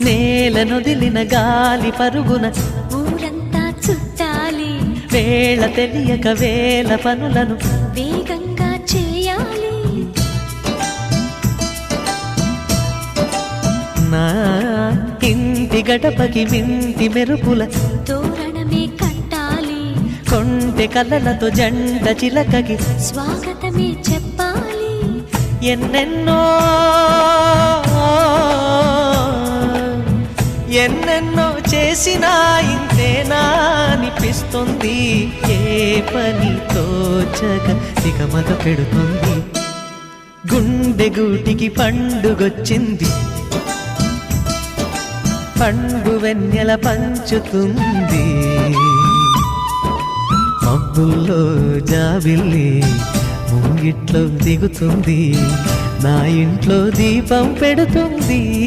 నేలనొదిలిన గాలి పరుగున ఊరంతా చుట్టాలి, వేళ తెలియక వేల పనులను వేగంగా చేయాలి. నా ఇంటి గడపకి వింటి మెరుపుల తోరణమే కట్టాలి, కొంటె కలలతో జంట చిలకకి స్వాగతమే చెప్పాలి. ఎన్నెన్నో ఎన్నెన్నో చేసినా ఇంతేనా అనిపిస్తుంది. ఏ పని తోచక దిగమగ పెడుతుంది. గుండె గూటికి పండుగొచ్చింది, పండు వెన్నెల పంచుతుంది. మబ్బుల్లో జాబిల్లి ముంగిట్లో దిగుతుంది, నా ఇంట్లో దీపం పెడుతుంది.